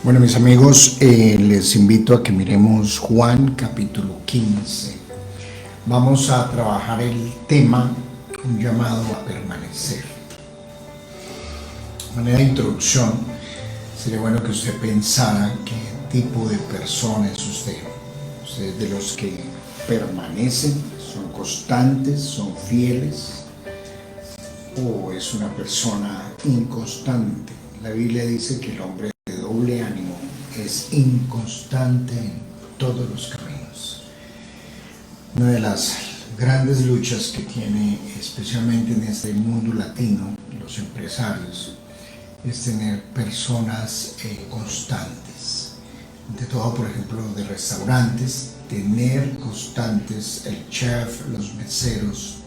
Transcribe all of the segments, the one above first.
Bueno, mis amigos, les invito a que miremos Juan capítulo 15. Vamos a trabajar el tema, un llamado a permanecer. De manera de introducción, sería bueno que usted pensara qué tipo de persona es usted. ¿Usted es de los que permanecen, son constantes, son fieles? ¿O es una persona inconstante? La Biblia dice que el hombre de doble ánimo es inconstante en todos los caminos. Una de las grandes luchas que tiene, especialmente en este mundo latino, los empresarios, es tener personas constantes. De todo, por ejemplo, de restaurantes, tener constantes, el chef, los meseros.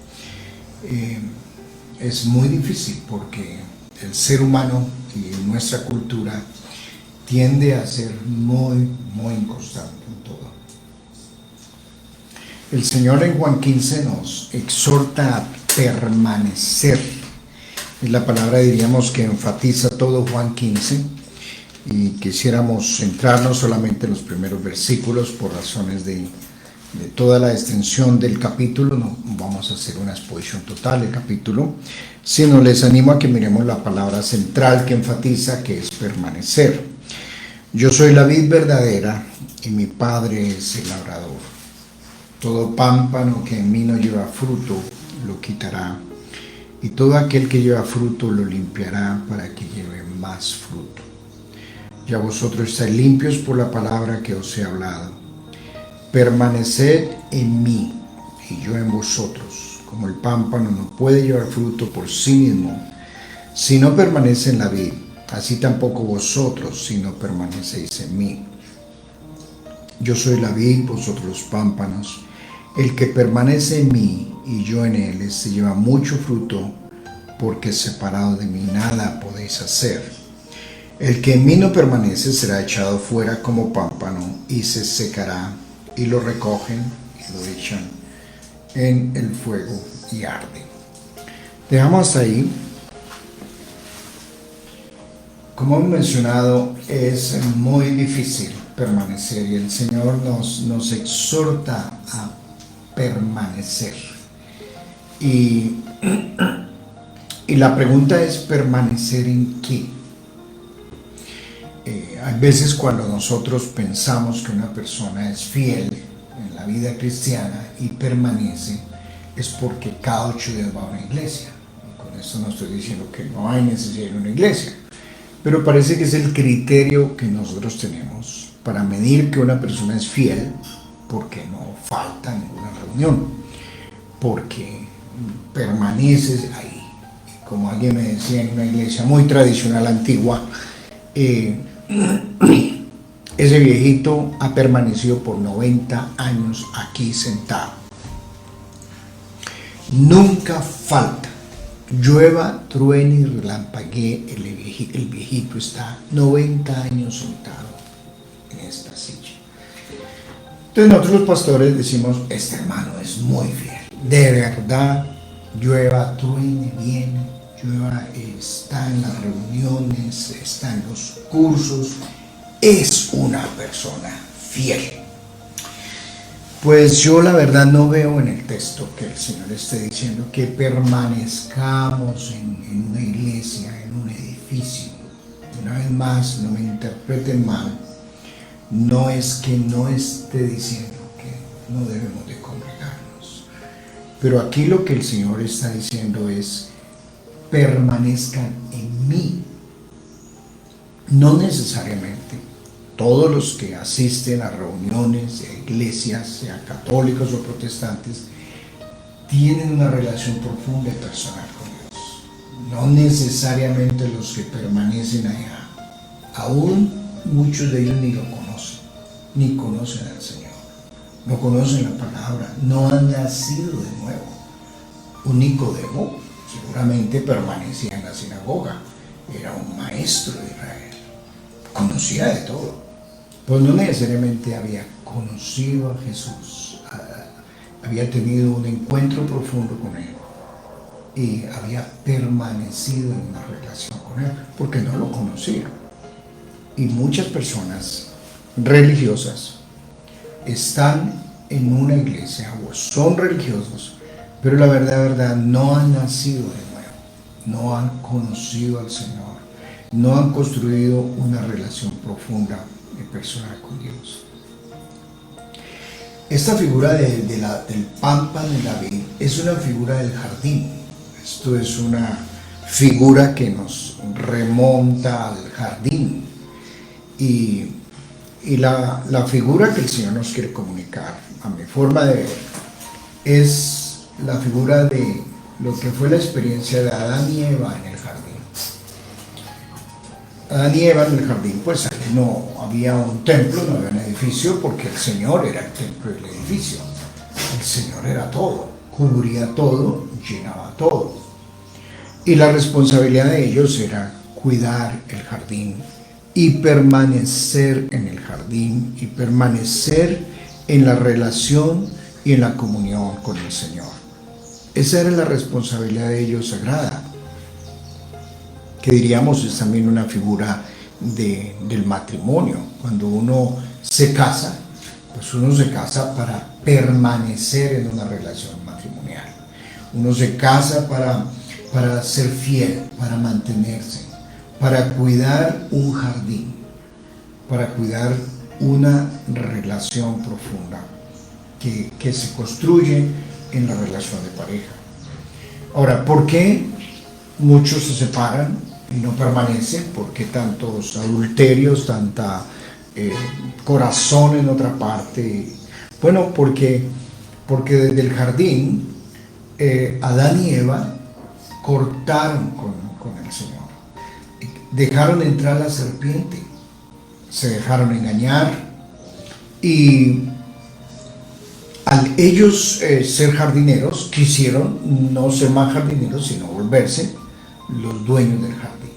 Es muy difícil porque el ser humano y nuestra cultura tiende a ser muy inconstante en todo. El Señor en Juan 15 nos exhorta a permanecer. Es la palabra, diríamos, que enfatiza todo Juan 15, y quisiéramos centrarnos solamente en los primeros versículos por razones de toda la extensión del capítulo. No vamos a hacer una exposición total del capítulo, sino les animo a que miremos la palabra central que enfatiza, que es permanecer. Yo soy la vid verdadera y mi Padre es el labrador. Todo pámpano que en mí no lleva fruto lo quitará, y todo aquel que lleva fruto lo limpiará para que lleve más fruto. Ya vosotros estáis limpios por la palabra que os he hablado. Permaneced en mí y yo en vosotros. Como el pámpano no puede llevar fruto por sí mismo si no permanece en la vid, así tampoco vosotros si no permanecéis en mí. Yo soy la vid, vosotros los pámpanos. El que permanece en mí y yo en él, este lleva mucho fruto, porque separado de mí nada podéis hacer. El que en mí no permanece será echado fuera como pámpano y se secará, y lo recogen y lo echan en el fuego y arde. Dejamos ahí. Como hemos mencionado, es muy difícil permanecer, y el Señor nos exhorta a permanecer. Y la pregunta es: ¿permanecer en qué? Hay veces cuando nosotros pensamos que una persona es fiel en la vida cristiana y permanece, es porque cada 8 días va a una iglesia. Y con esto no estoy diciendo que no hay necesidad de una iglesia, pero parece que es el criterio que nosotros tenemos para medir que una persona es fiel, porque no falta ninguna reunión, porque permanece ahí. Y como alguien me decía en una iglesia muy tradicional antigua, ese viejito ha permanecido por 90 años aquí sentado. Nunca falta. Llueva, truene y relampaguee, el viejito está 90 años sentado en esta silla. Entonces nosotros los pastores decimos: este hermano es muy fiel. De verdad, llueva, truene, viene. Llueva, está en las reuniones, está en los cursos, es una persona fiel. Pues yo la verdad no veo en el texto que el Señor esté diciendo que permanezcamos en una iglesia, en un edificio. Una vez más, no me interpreten mal, no es que no esté diciendo que no debemos de congregarnos, pero aquí lo que el Señor está diciendo es: permanezcan en mí. No necesariamente todos los que asisten a reuniones de iglesias, sean católicos o protestantes, tienen una relación profunda y personal con Dios. No necesariamente los que permanecen allá. Aún muchos de ellos ni lo conocen, ni conocen al Señor, no conocen la palabra, no han nacido de nuevo. Un Nicodemo seguramente permanecía en la sinagoga, era un maestro de Israel, conocía de todo, pero no necesariamente había conocido a Jesús, había tenido un encuentro profundo con él y había permanecido en una relación con él, porque no lo conocía. Y muchas personas religiosas están en una iglesia o son religiosos, pero la verdad, no han nacido de nuevo, no han conocido al Señor, no han construido una relación profunda y personal con Dios. Esta figura del pámpano y la vid es una figura del jardín. Esto es una figura que nos remonta al jardín. Y la figura que el Señor nos quiere comunicar, a mi forma de ver, es la figura de lo que fue la experiencia de Adán y Eva en el jardín. Adán y Eva en el jardín, pues ahí no había un templo, no había un edificio, porque el Señor era el templo y el edificio. El Señor era todo, cubría todo, llenaba todo. Y la responsabilidad de ellos era cuidar el jardín y permanecer en el jardín y permanecer en la relación y en la comunión con el Señor. Esa era la responsabilidad de ellos sagrada, que diríamos es también una figura del matrimonio. Cuando uno se casa, pues uno se casa para permanecer en una relación matrimonial. Uno se casa para ser fiel, para mantenerse, para cuidar un jardín, para cuidar una relación profunda que se construye en la relación de pareja. Ahora, ¿por qué muchos se separan y no permanecen? ¿Por qué tantos adulterios, tanta corazón en otra parte? Bueno, porque desde el jardín Adán y Eva cortaron con el Señor. Dejaron entrar la serpiente, se dejaron engañar, y al ellos ser jardineros, quisieron no ser más jardineros, sino volverse los dueños del jardín.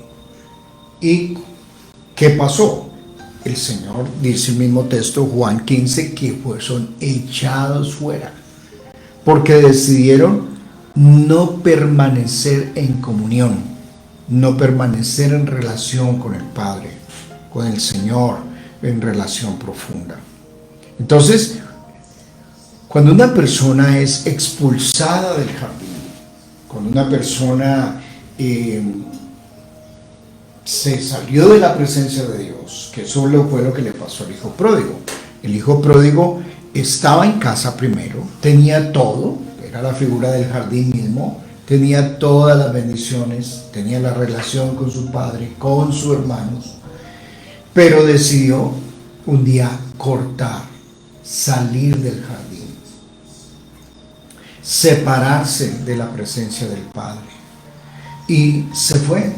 ¿Y qué pasó? El Señor, dice el mismo texto, Juan 15, que son echados fuera, porque decidieron no permanecer en comunión, no permanecer en relación con el Padre, con el Señor, en relación profunda. Entonces, cuando una persona es expulsada del jardín, cuando una persona se salió de la presencia de Dios, que eso fue lo que le pasó al hijo pródigo. El hijo pródigo estaba en casa primero, tenía todo, era la figura del jardín mismo, tenía todas las bendiciones, tenía la relación con su padre, con sus hermanos, pero decidió un día cortar, salir del jardín, separarse de la presencia del Padre. Y se fue,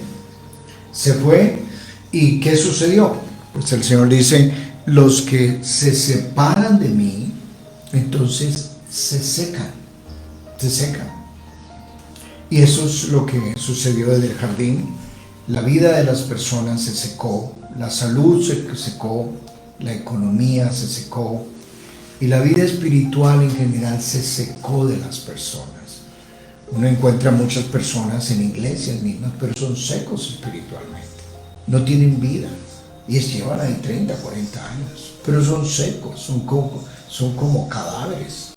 ¿y qué sucedió? Pues el Señor dice, los que se separan de mí, entonces se secan. Y eso es lo que sucedió desde el jardín. La vida de las personas se secó, la salud se secó, la economía se secó, y la vida espiritual en general se secó de las personas. Uno encuentra muchas personas en iglesias mismas, pero son secos espiritualmente, no tienen vida, y llevan ahí 30, 40 años, pero son secos, son como cadáveres,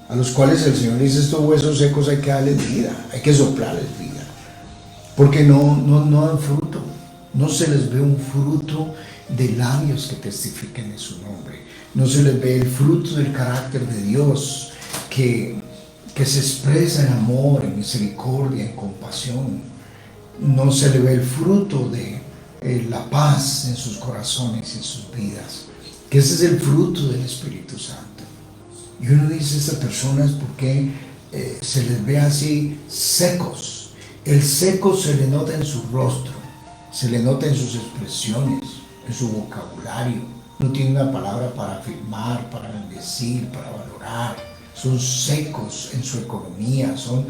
a los cuales el Señor dice, estos huesos secos hay que darles vida, hay que soplarles vida, porque no dan fruto, no se les ve un fruto de labios que testifiquen en su nombre, no se les ve el fruto del carácter de Dios que se expresa en amor, en misericordia, en compasión. No se le ve el fruto de la paz en sus corazones y en sus vidas, que ese es el fruto del Espíritu Santo. Y uno dice, estas personas, ¿por qué se les ve así secos? El seco se le nota en su rostro, se le nota en sus expresiones, en su vocabulario. No tiene una palabra para afirmar, para bendecir, para valorar. Son secos en su economía, son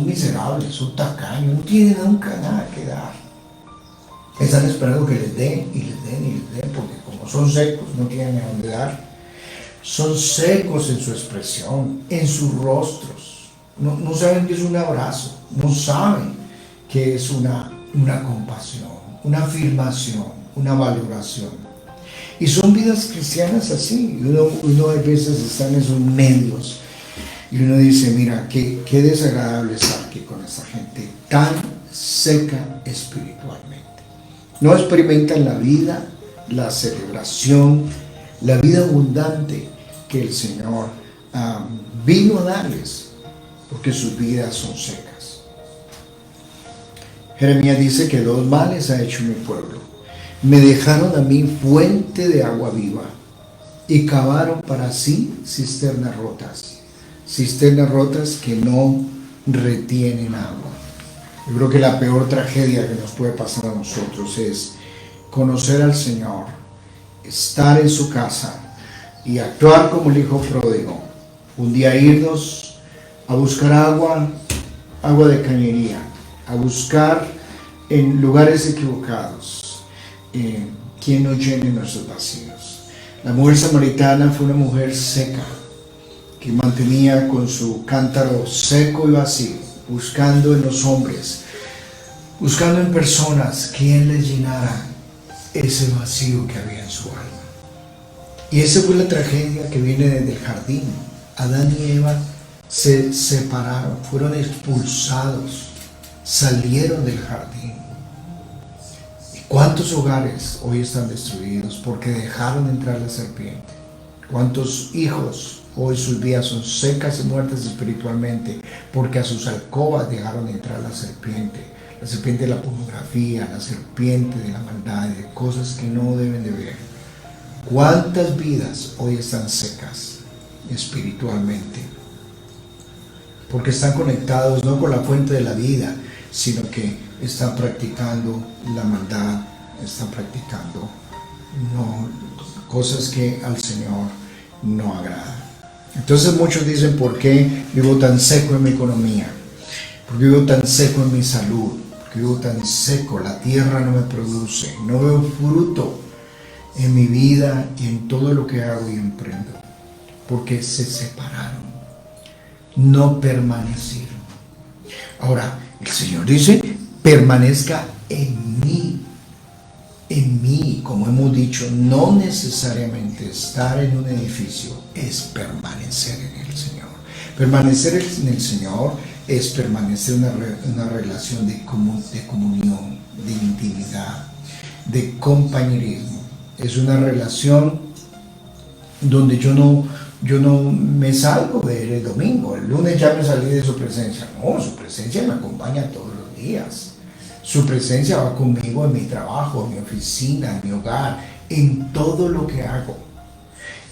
miserables, son tacaños, no tienen nunca nada que dar. Están esperando que les den y les den y les den, porque como son secos, no tienen a dónde dar. Son secos en su expresión, en sus rostros. No saben qué es un abrazo, no saben qué es una compasión, una afirmación. una valoración. Y son vidas cristianas así. Uno a veces está en esos medios y uno dice, mira, qué desagradable estar aquí con esta gente tan seca espiritualmente. No experimentan la vida, la celebración, la vida abundante que el Señor vino a darles, porque sus vidas son secas. Jeremías dice que 2 males ha hecho mi pueblo. Me dejaron a mí fuente de agua viva y cavaron para sí cisternas rotas que no retienen agua. Yo creo que la peor tragedia que nos puede pasar a nosotros es conocer al Señor, estar en su casa y actuar como el hijo pródigo. Un día irnos a buscar agua de cañería, a buscar en lugares equivocados. Quien nos llene nuestros vacíos. La mujer samaritana fue una mujer seca que mantenía con su cántaro seco y vacío, buscando en los hombres, buscando en personas quien les llenara ese vacío que había en su alma. Y esa fue la tragedia que viene desde el jardín. Adán y Eva se separaron, fueron expulsados, salieron del jardín. ¿Cuántos hogares hoy están destruidos porque dejaron entrar la serpiente? ¿Cuántos hijos hoy sus vidas son secas y muertas espiritualmente porque a sus alcobas dejaron entrar la serpiente? La serpiente de la pornografía, la serpiente de la maldad, de cosas que no deben de ver. ¿Cuántas vidas hoy están secas espiritualmente? Porque están conectados no con la fuente de la vida, sino que están practicando la maldad, están practicando cosas que al Señor no agradan. Entonces muchos dicen, ¿por qué vivo tan seco en mi economía? ¿Por qué vivo tan seco en mi salud? ¿Por qué vivo tan seco? La tierra no me produce, no veo fruto en mi vida y en todo lo que hago y emprendo. Porque se separaron, no permanecieron. Ahora, el Señor dice, permanezca en mí, como hemos dicho, no necesariamente estar en un edificio es permanecer en el Señor. Permanecer en el Señor es permanecer en una relación de comunión, de intimidad, de compañerismo. Es una relación donde yo no me salgo de él el domingo, el lunes ya me salí de su presencia. No, su presencia me acompaña todos los días. Su presencia va conmigo en mi trabajo, en mi oficina, en mi hogar, en todo lo que hago.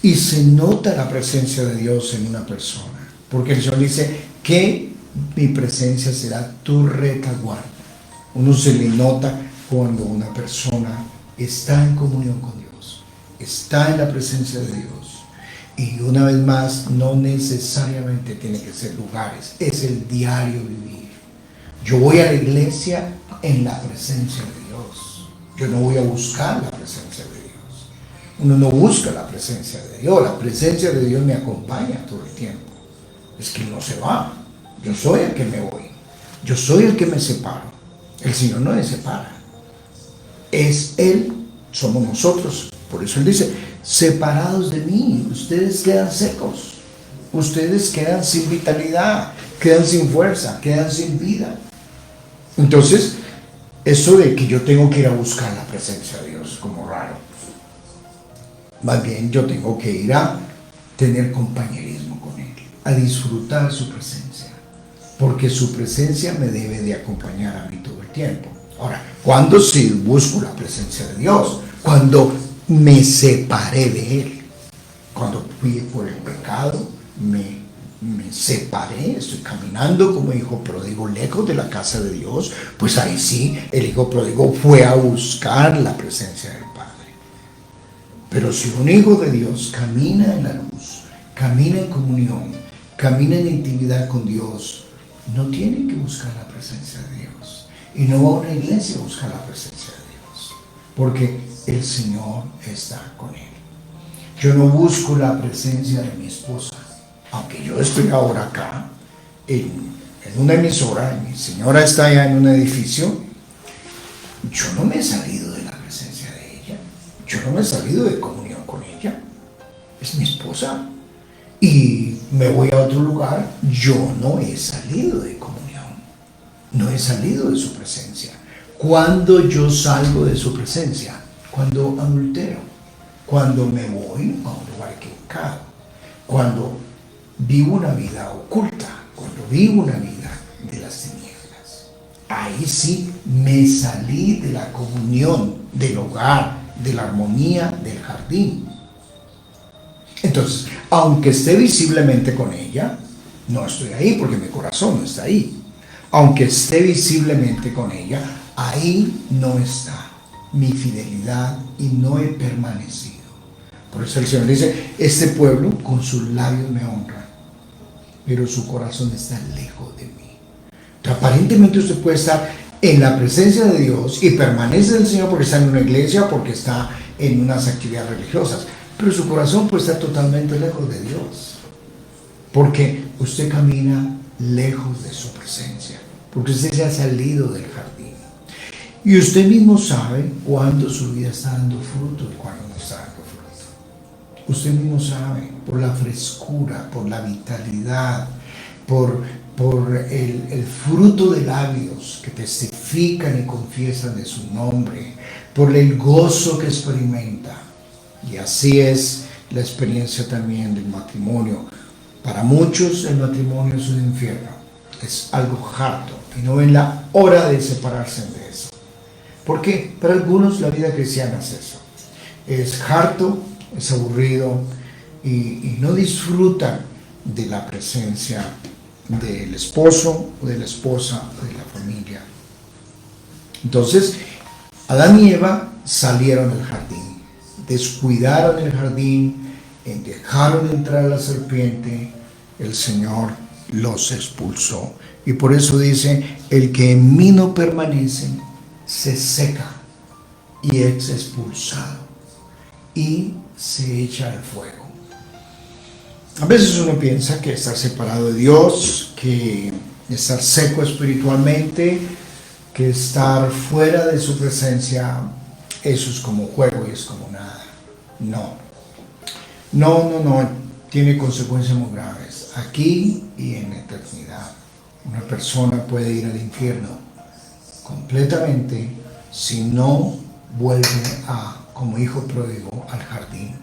Y se nota la presencia de Dios en una persona, porque el Señor dice que mi presencia será tu retaguardia. Uno se le nota cuando una persona está en comunión con Dios, está en la presencia de Dios. Y una vez más, no necesariamente tiene que ser lugares, es el diario vivir. Yo voy a la iglesia en la presencia de Dios. Yo no voy a buscar la presencia de Dios. Uno no busca la presencia de Dios. La presencia de Dios me acompaña todo el tiempo. Es que no se va. Yo soy el que me voy. Yo soy el que me separo. El Señor no me separa. Es Él, somos nosotros. Por eso Él dice, separados de mí, ustedes quedan secos. Ustedes quedan sin vitalidad, quedan sin fuerza, quedan sin vida. Entonces, eso de que yo tengo que ir a buscar la presencia de Dios es como raro. Más bien yo tengo que ir a tener compañerismo con Él, a disfrutar su presencia, porque su presencia me debe de acompañar a mí todo el tiempo. Ahora, ¿cuándo sí busco la presencia de Dios? Cuando me separé de Él. Cuando fui por el pecado, me separé, estoy caminando como hijo pródigo lejos de la casa de Dios, pues ahí sí, el hijo pródigo fue a buscar la presencia del Padre. Pero si un hijo de Dios camina en la luz, camina en comunión, camina en intimidad con Dios, no tiene que buscar la presencia de Dios. Y no va a una iglesia a buscar la presencia de Dios, porque el Señor está con él. Yo no busco la presencia de mi esposa, aunque yo estoy ahora acá en una emisora, y mi señora está allá en un edificio. Yo no me he salido de la presencia de ella. Yo no me he salido de comunión con ella. Es mi esposa. Y me voy a otro lugar, yo no he salido de comunión. No he salido de su presencia. ¿Cuándo yo salgo de su presencia? Cuando adultero. Cuando me voy a un lugar equivocado. Cuando vivo una vida oculta. Cuando vivo una vida de las tinieblas. Ahí sí me salí de la comunión, del hogar, de la armonía, del jardín. Entonces, aunque esté visiblemente con ella, no estoy ahí porque mi corazón no está ahí. Aunque esté visiblemente con ella, ahí no está mi fidelidad y no he permanecido. Por eso el Señor dice, este pueblo con sus labios me honra, pero su corazón está lejos de mí. Entonces, aparentemente usted puede estar en la presencia de Dios y permanece en el Señor porque está en una iglesia, porque está en unas actividades religiosas, pero su corazón puede estar totalmente lejos de Dios, porque usted camina lejos de su presencia, porque usted se ha salido del jardín. Y usted mismo sabe cuándo su vida está dando fruto y cuándo no está dando fruto. Usted mismo sabe, por la frescura, por la vitalidad, por el fruto de labios que testifican y confiesan de su nombre, por el gozo que experimenta. Y así es la experiencia también del matrimonio. Para muchos el matrimonio es un infierno, es algo harto y no ven la hora de separarse de eso. ¿Por qué? Para algunos la vida cristiana es eso. Es harto, es aburrido y no disfrutan de la presencia del esposo o de la esposa o de la familia. Entonces, Adán y Eva salieron del jardín. Descuidaron el jardín, dejaron entrar a la serpiente, el Señor los expulsó. Y por eso dice, el que en mí no permanece, se seca y es expulsado y se echa al fuego. A veces uno piensa que estar separado de Dios, que estar seco espiritualmente, que estar fuera de su presencia, eso es como juego y es como nada. No, tiene consecuencias muy graves, aquí y en la eternidad. Una persona puede ir al infierno completamente si no vuelve como hijo pródigo al jardín,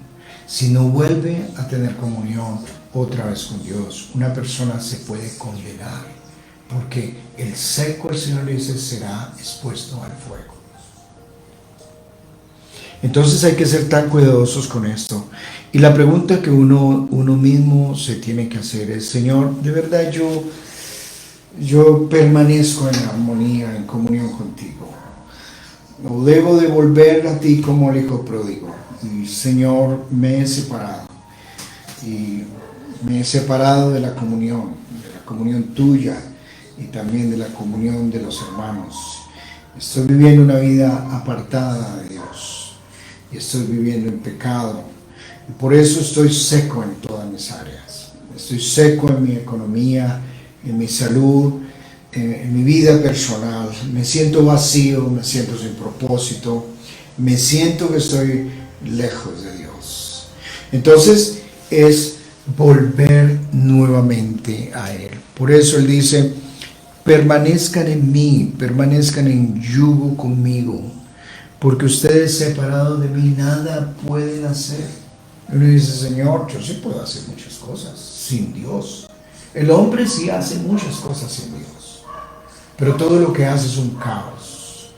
si no vuelve a tener comunión otra vez con Dios. Una persona se puede condenar, porque el seco, el Señor dice, será expuesto al fuego. Entonces hay que ser tan cuidadosos con esto. Y la pregunta que uno mismo se tiene que hacer es, Señor, ¿de verdad yo permanezco en armonía, en comunión contigo? ¿O debo de volver a ti como el hijo pródigo? Y Señor, me he separado. Y me he separado de la comunión tuya y también de la comunión de los hermanos. Estoy viviendo una vida apartada de Dios. Y estoy viviendo en pecado. Y por eso estoy seco en todas mis áreas. Estoy seco en mi economía, en mi salud, en mi vida personal. Me siento vacío, me siento sin propósito. Me siento que estoy lejos de Dios. Entonces es volver nuevamente a Él. Por eso Él dice, permanezcan en mí, permanezcan en yugo conmigo, porque ustedes separados de mí nada pueden hacer. Y uno dice, Señor, yo sí puedo hacer muchas cosas sin Dios. El hombre sí hace muchas cosas sin Dios, pero todo lo que hace es un caos.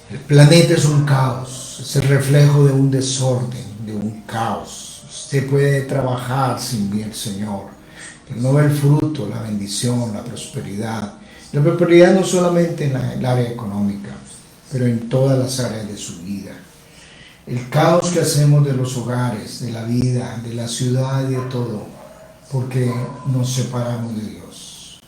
El planeta es un caos, es el reflejo de un desorden, de un caos. Usted puede trabajar sin el Señor, pero no ve el fruto, la bendición, la prosperidad. La prosperidad no solamente en el área económica, pero en todas las áreas de su vida. El caos que hacemos de los hogares, de la vida, de la ciudad y de todo, porque nos separamos de Dios.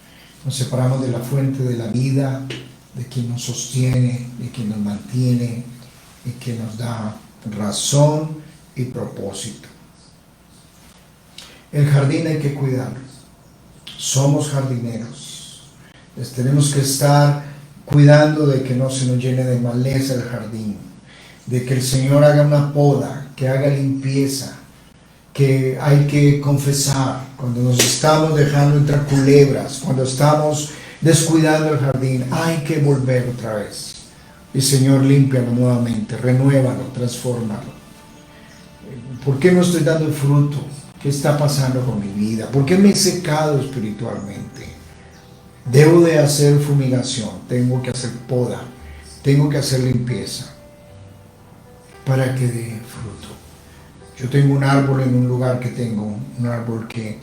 Nos separamos de la fuente de la vida, de quien nos sostiene, de quien nos mantiene y que nos da razón y propósito. El jardín hay que cuidarlo. Somos jardineros. Tenemos que estar cuidando de que no se nos llene de maleza el jardín, de que el Señor haga una poda, que haga limpieza, que hay que confesar cuando nos estamos dejando entrar culebras, cuando estamos descuidando el jardín, hay que volver otra vez. Y Señor, límpialo nuevamente, renuévalo, transfórmalo. ¿Por qué no estoy dando fruto? ¿Qué está pasando con mi vida? ¿Por qué me he secado espiritualmente? Debo de hacer fumigación, tengo que hacer poda, tengo que hacer limpieza para que dé fruto. Yo tengo un árbol en un lugar que tengo, un árbol que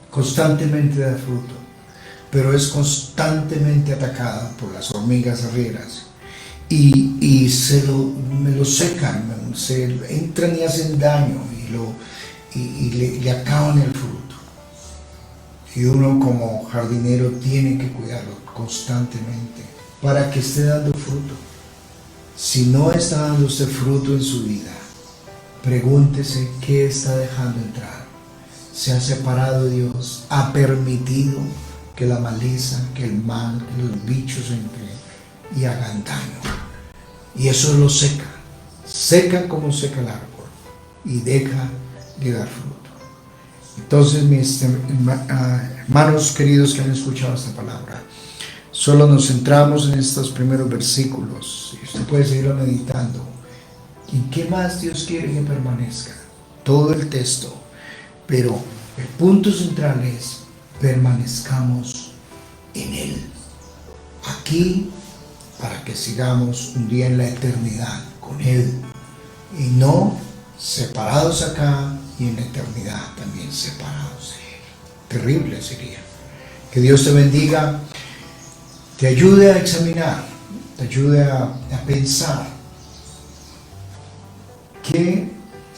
constantemente da fruto, pero es constantemente atacada por las hormigas arrieras y me lo secan, se entran y hacen daño y le acaban el fruto. Y uno como jardinero tiene que cuidarlo constantemente para que esté dando fruto. Si no está dando usted fruto en su vida, pregúntese qué está dejando entrar. ¿Se ha separado de Dios? ¿Ha permitido que la maleza, que el mal, que los bichos entren y hagan daño? Y eso lo seca. Seca como seca el árbol y deja de dar fruto. Entonces, mis hermanos queridos que han escuchado esta palabra, solo nos centramos en estos primeros versículos. Y usted puede seguir meditando. ¿En qué más Dios quiere que permanezca? Todo el texto. Pero el punto central es: permanezcamos en Él. Aquí, para que sigamos un día en la eternidad con Él. Y no separados acá y en la eternidad también separados de Él. Terrible sería. Que Dios te bendiga, te ayude a examinar, te ayude a pensar qué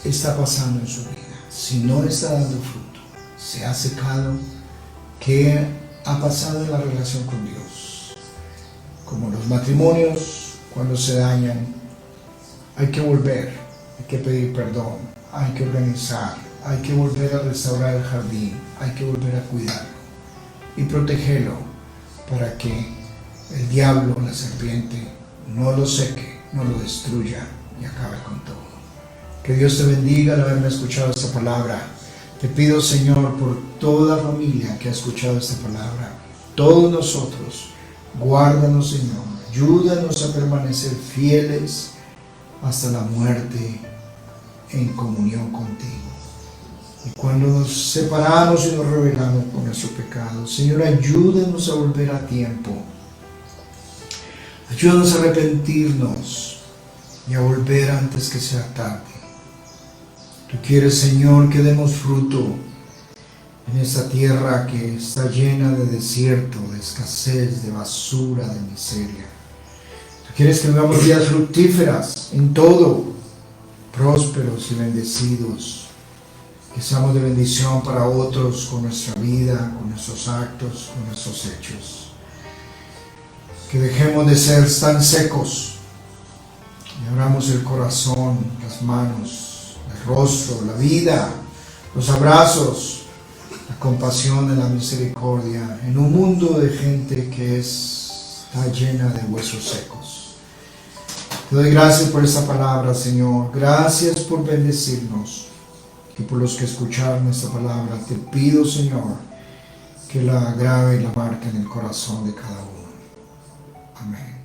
está pasando en su vida. Si no está dando fruto, se ha secado, ¿qué ha pasado en la relación con Dios? Como los matrimonios, cuando se dañan, hay que volver, hay que pedir perdón, hay que organizar, hay que volver a restaurar el jardín, hay que volver a cuidarlo y protegerlo para que el diablo, la serpiente, no lo seque, no lo destruya y acabe con todo. Que Dios te bendiga al haberme escuchado esta palabra. Te pido, Señor, por toda familia que ha escuchado esta palabra, todos nosotros, guárdanos, Señor, ayúdanos a permanecer fieles hasta la muerte en comunión contigo. Y cuando nos separamos y nos rebelamos por nuestro pecado, Señor, ayúdanos a volver a tiempo. Ayúdanos a arrepentirnos y a volver antes que sea tarde. Tú quieres, Señor, que demos fruto en esta tierra que está llena de desierto, de escasez, de basura, de miseria. Tú quieres que vivamos vidas fructíferas en todo, prósperos y bendecidos. Que seamos de bendición para otros con nuestra vida, con nuestros actos, con nuestros hechos. Que dejemos de ser tan secos y abramos el corazón, las manos, el rostro, la vida, los abrazos, la compasión y la misericordia en un mundo de gente que está llena de huesos secos. Te doy gracias por esta palabra, Señor. Gracias por bendecirnos. Y por los que escucharon esta palabra, te pido, Señor, que la grabe y la marque en el corazón de cada uno. Amén.